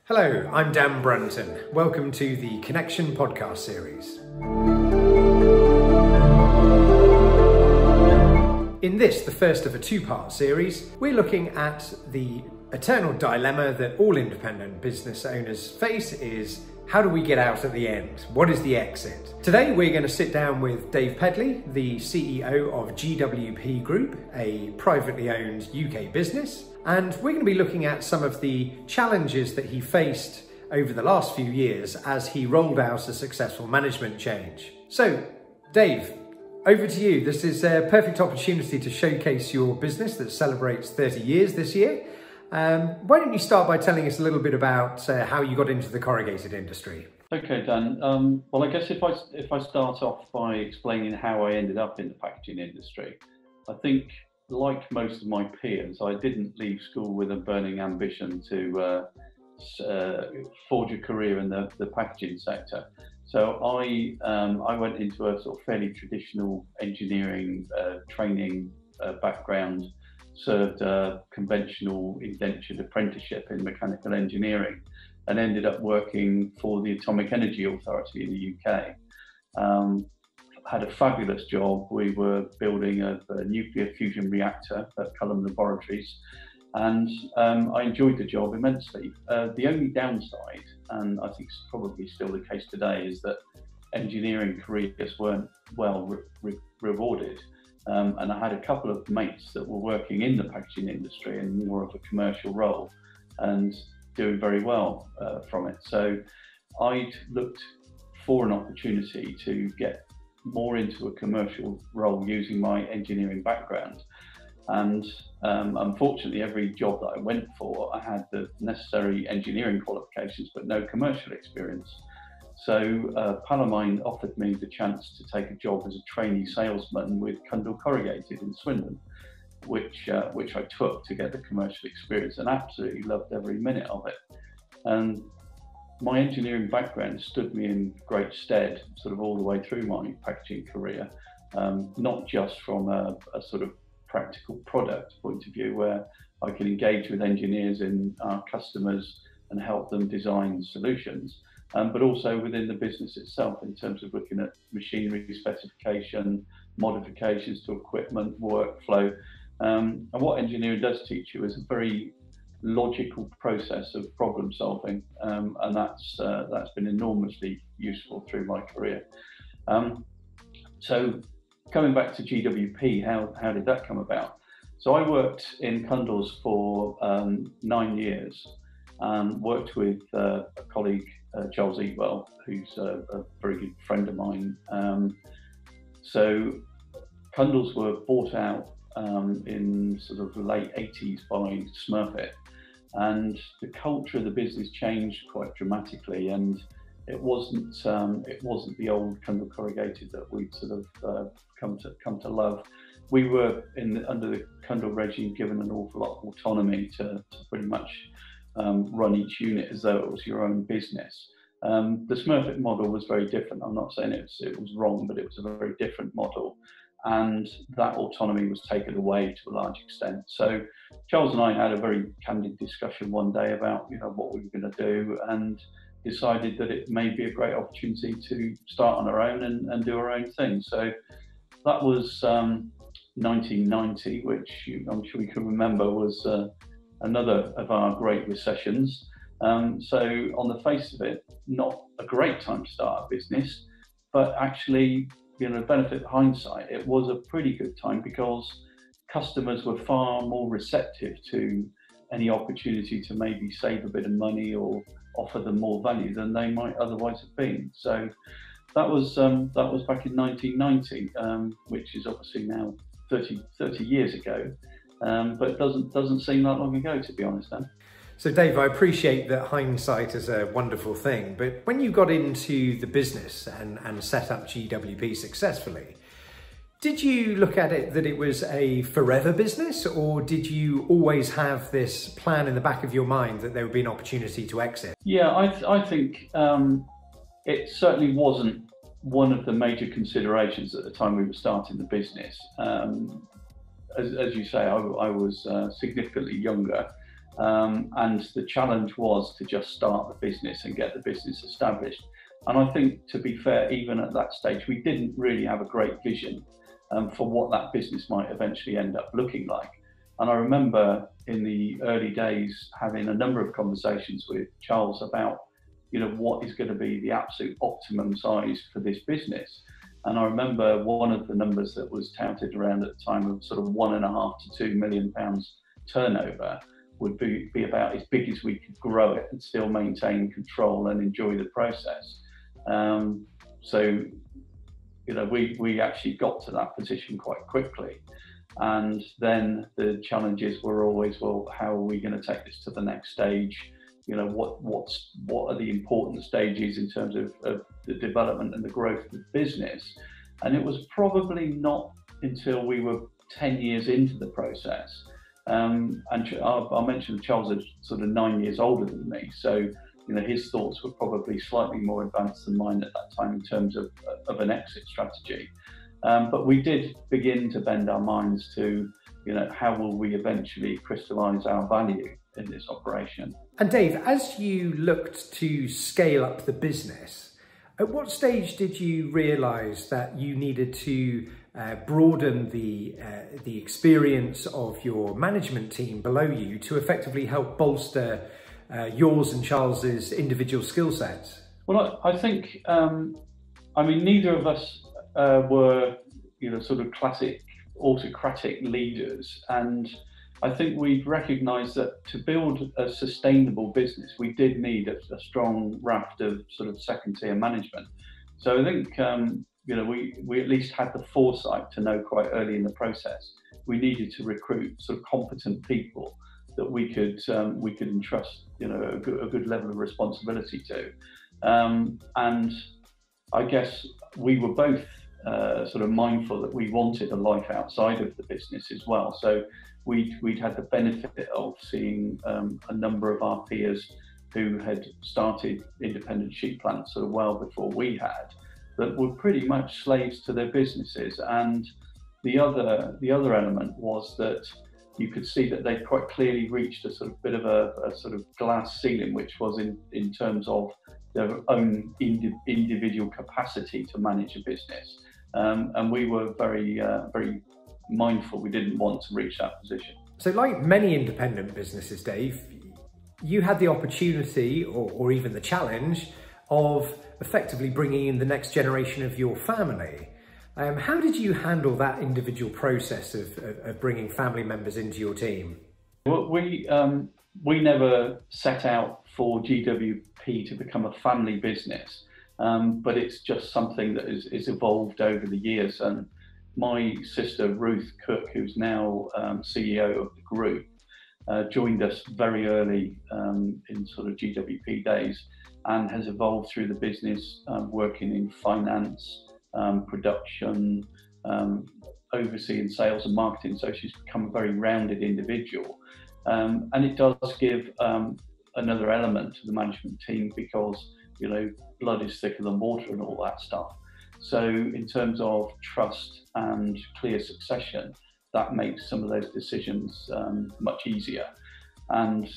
Hello, I'm Dan Brunton. Welcome to the Connection podcast series. In this, the first of a two-part series, we're looking at the eternal dilemma that all independent business owners face is, how do we get out at the end? What is the exit? Today, we're going to sit down with Dave Pedley, the CEO of GWP Group, a privately owned UK business. And we're going to be looking at some of the challenges that he faced over the last few years as he rolled out a successful management change. So, Dave, over to you. This is a perfect opportunity to showcase your business that celebrates 30 years this year. Why don't you start by telling us a little bit about how you got into the corrugated industry? Okay, Dan. Well, I guess if I start off by explaining how I ended up in the packaging industry, I think, like most of my peers, I didn't leave school with a burning ambition to forge a career in the packaging sector. So I went into a sort of fairly traditional engineering training background, served a conventional indentured apprenticeship in mechanical engineering, and ended up working for the Atomic Energy Authority in the UK. Had a fabulous job. We were building a nuclear fusion reactor at Culham Laboratories, and I enjoyed the job immensely. The only downside, and I think it's probably still the case today, is that engineering careers weren't well rewarded. And I had a couple of mates that were working in the packaging industry in more of a commercial role and doing very well from it. So I'd looked for an opportunity to get more into a commercial role using my engineering background. And unfortunately, every job that I went for, I had the necessary engineering qualifications, but no commercial experience. So a pal of mine offered me the chance to take a job as a trainee salesman with Cundall Corrugated in Swindon, which I took to get the commercial experience, and absolutely loved every minute of it. And my engineering background stood me in great stead sort of all the way through my packaging career, not just from a sort of practical product point of view, where I can engage with engineers and our customers and help them design solutions, but also within the business itself in terms of looking at machinery specification, modifications to equipment, workflow. And what engineering does teach you is a very logical process of problem solving, and that's been enormously useful through my career. So coming back to GWP, how did that come about? So I worked in Cundall's for 9 years, and worked with a colleague, Charles Eatwell, who's a very good friend of mine. So Cundall's were bought out in sort of the late 80s by Smurfit, and the culture of the business changed quite dramatically, and it wasn't the old Cundall Corrugated that we'd sort of come to love. We were under the Cundall regime given an awful lot of autonomy to pretty much run each unit as though it was your own business. The Smurfit model was very different. I'm not saying it was wrong, but it was a very different model, and that autonomy was taken away to a large extent. So Charles and I had a very candid discussion one day about what we were going to do, and decided that it may be a great opportunity to start on our own and do our own thing. So that was 1990, which I'm sure you can remember was another of our great recessions. So on the face of it, not a great time to start a business, but actually, the benefit of hindsight, it was a pretty good time because customers were far more receptive to any opportunity to maybe save a bit of money or offer them more value than they might otherwise have been. So that was back in 1990, which is obviously now 30 years ago, but it doesn't seem that long ago, to be honest, Dan. So Dave, I appreciate that hindsight is a wonderful thing, but when you got into the business and set up GWP successfully, did you look at it that it was a forever business, or did you always have this plan in the back of your mind that there would be an opportunity to exit? Yeah, I think it certainly wasn't one of the major considerations at the time we were starting the business. As you say, I was significantly younger. And the challenge was to just start the business and get the business established. And I think, to be fair, even at that stage, we didn't really have a great vision for what that business might eventually end up looking like. And I remember in the early days having a number of conversations with Charles about, what is going to be the absolute optimum size for this business. And I remember one of the numbers that was touted around at the time of sort of £1.5 to £2 million turnover would be about as big as we could grow it and still maintain control and enjoy the process. So we actually got to that position quite quickly. And then the challenges were always, well, how are we going to take this to the next stage? What are the important stages in terms of the development and the growth of the business? And it was probably not until we were 10 years into the process. And I mentioned Charles is sort of 9 years older than me. So, his thoughts were probably slightly more advanced than mine at that time in terms of an exit strategy. But we did begin to bend our minds to, how will we eventually crystallize our value in this operation? And Dave, as you looked to scale up the business, at what stage did you realise that you needed to broaden the experience of your management team below you to effectively help bolster yours and Charles's individual skill sets? Well, I think, neither of us were, sort of classic autocratic leaders. And I think we've recognised that to build a sustainable business, we did need a strong raft of sort of second-tier management. So I think, we at least had the foresight to know quite early in the process we needed to recruit sort of competent people that we could entrust, a good level of responsibility to. And I guess we were both sort of mindful that we wanted a life outside of the business as well. So we'd had the benefit of seeing a number of our peers who had started independent sheep plants sort of well before we had, that were pretty much slaves to their businesses. And the other element was that you could see that they quite clearly reached a sort of bit of a sort of glass ceiling, which was in terms of their own individual capacity to manage a business. And we were very mindful we didn't want to reach that position. So like many independent businesses, Dave, you had the opportunity or even the challenge of effectively bringing in the next generation of your family. How did you handle that individual process of bringing family members into your team? Well, we never set out for GWP to become a family business, but it's just something that is evolved over the years. And my sister Ruth Cook, who's now CEO of the group, joined us very early in sort of GWP days, and has evolved through the business, working in finance, production, overseeing sales and marketing. So she's become a very rounded individual. And it does give another element to the management team because, blood is thicker than water and all that stuff. So in terms of trust and clear succession, that makes some of those decisions much easier. And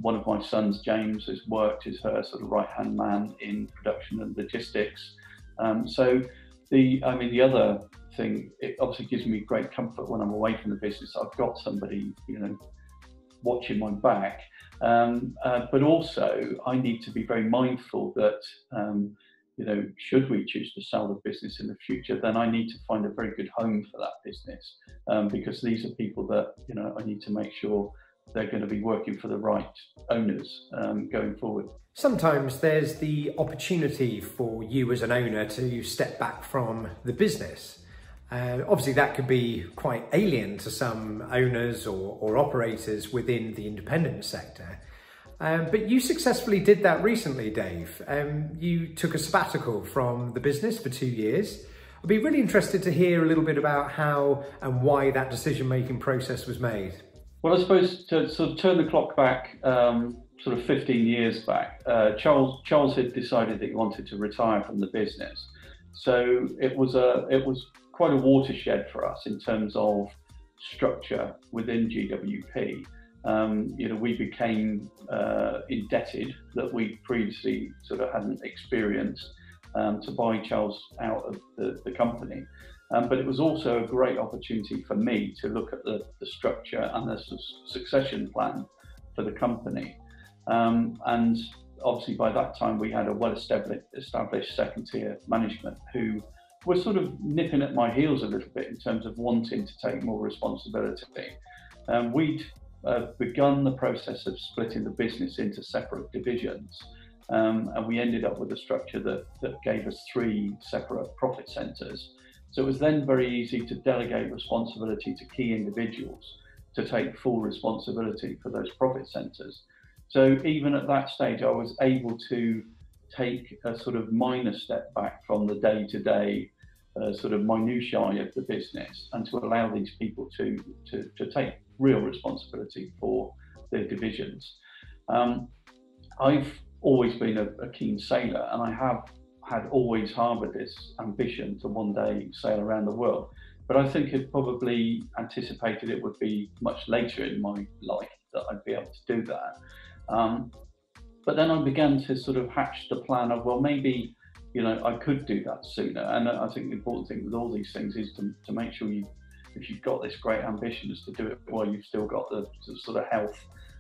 one of my sons, James, has worked as her sort of right-hand man in production and logistics. So the other thing, it obviously gives me great comfort when I'm away from the business. I've got somebody, watching my back. But also I need to be very mindful that, should we choose to sell the business in the future, then I need to find a very good home for that business, because these are people that, I need to make sure they're going to be working for the right owners going forward. Sometimes there's the opportunity for you as an owner to step back from the business. Obviously that could be quite alien to some owners or operators within the independent sector. But you successfully did that recently, Dave. You took a sabbatical from the business for 2 years. I'd be really interested to hear a little bit about how and why that decision-making process was made. Well, I suppose to sort of turn the clock back, sort of 15 years back, Charles had decided that he wanted to retire from the business. So it was quite a watershed for us in terms of structure within GWP. we became indebted that we previously sort of hadn't experienced to buy Charles out of the company. But it was also a great opportunity for me to look at the structure and the succession plan for the company. And obviously by that time we had a well-established second-tier management who were sort of nipping at my heels a little bit in terms of wanting to take more responsibility. We'd begun the process of splitting the business into separate divisions, and we ended up with a structure that gave us 3 separate profit centres. So it was then very easy to delegate responsibility to key individuals to take full responsibility for those profit centres. So even at that stage, I was able to take a sort of minor step back from the day-to-day sort of minutiae of the business and to allow these people to take real responsibility for their divisions. I've always been a keen sailor, and I have had always harboured this ambition to one day sail around the world. But I think it probably anticipated it would be much later in my life that I'd be able to do that. But then I began to sort of hatch the plan of, well, maybe, I could do that sooner. And I think the important thing with all these things is to make sure if you've got this great ambition, is to do it while you've still got the sort of health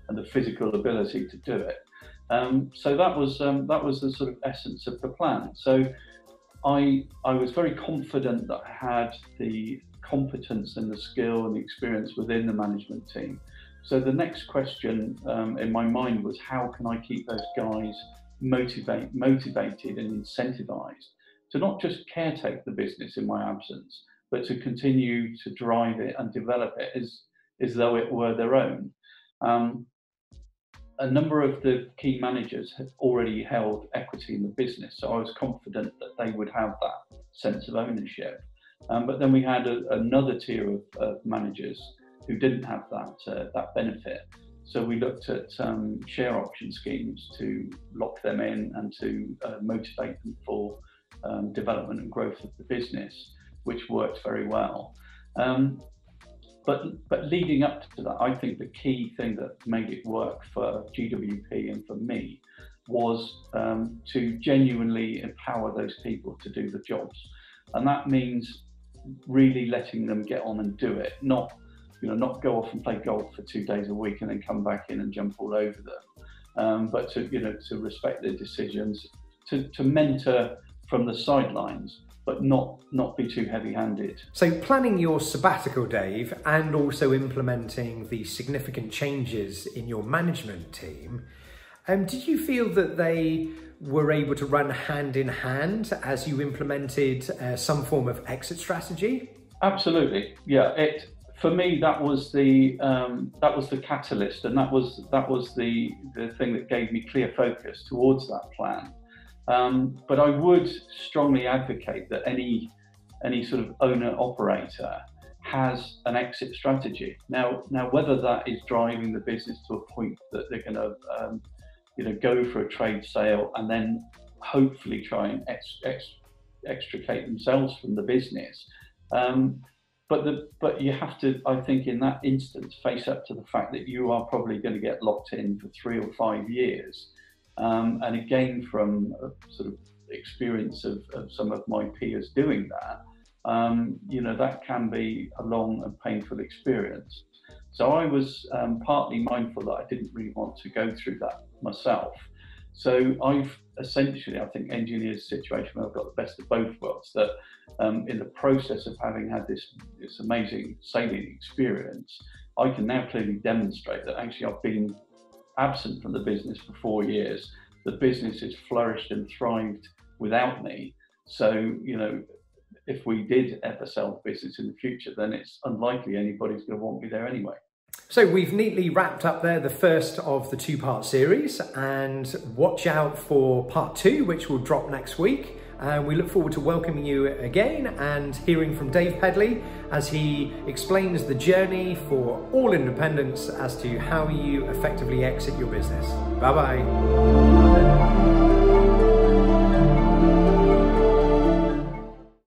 and the physical ability to do it. So that was the sort of essence of the plan. So I was very confident that I had the competence and the skill and the experience within the management team. So the next question in my mind was, how can I keep those guys motivated and incentivized to not just caretake the business in my absence, but to continue to drive it and develop it as though it were their own. A number of the key managers had already held equity in the business, so I was confident that they would have that sense of ownership. But then we had another tier of managers who didn't have that benefit. So we looked at share option schemes to lock them in and to motivate them for development and growth of the business, which worked very well. But leading up to that, I think the key thing that made it work for GWP and for me was to genuinely empower those people to do the jobs. And that means really letting them get on and do it, not go off and play golf for 2 days a week and then come back in and jump all over them, but to respect their decisions, to mentor from the sidelines, but not be too heavy-handed. So planning your sabbatical, Dave, and also implementing the significant changes in your management team, did you feel that they were able to run hand in hand as you implemented some form of exit strategy? Absolutely, yeah. For me, that was the catalyst, and that was the thing that gave me clear focus towards that plan. But I would strongly advocate that any sort of owner-operator has an exit strategy. Now whether that is driving the business to a point that they're going to go for a trade sale and then hopefully try and extricate themselves from the business. But you have to, I think, in that instance, face up to the fact that you are probably going to get locked in for 3 or 5 years. And again, from a sort of experience of some of my peers doing that, that can be a long and painful experience. So I was partly mindful that I didn't really want to go through that myself. So I've essentially, I think, engineered a situation where I've got the best of both worlds, that in the process of having had this amazing sailing experience, I can now clearly demonstrate that actually I've been absent from the business for 4 years. The business has flourished and thrived without me. So, if we did ever sell the business in the future, then it's unlikely anybody's going to want me there anyway. So we've neatly wrapped up there the first of the 2-part series, and watch out for part 2, which will drop next week. And we look forward to welcoming you again and hearing from Dave Pedley as he explains the journey for all independents as to how you effectively exit your business. Bye-bye.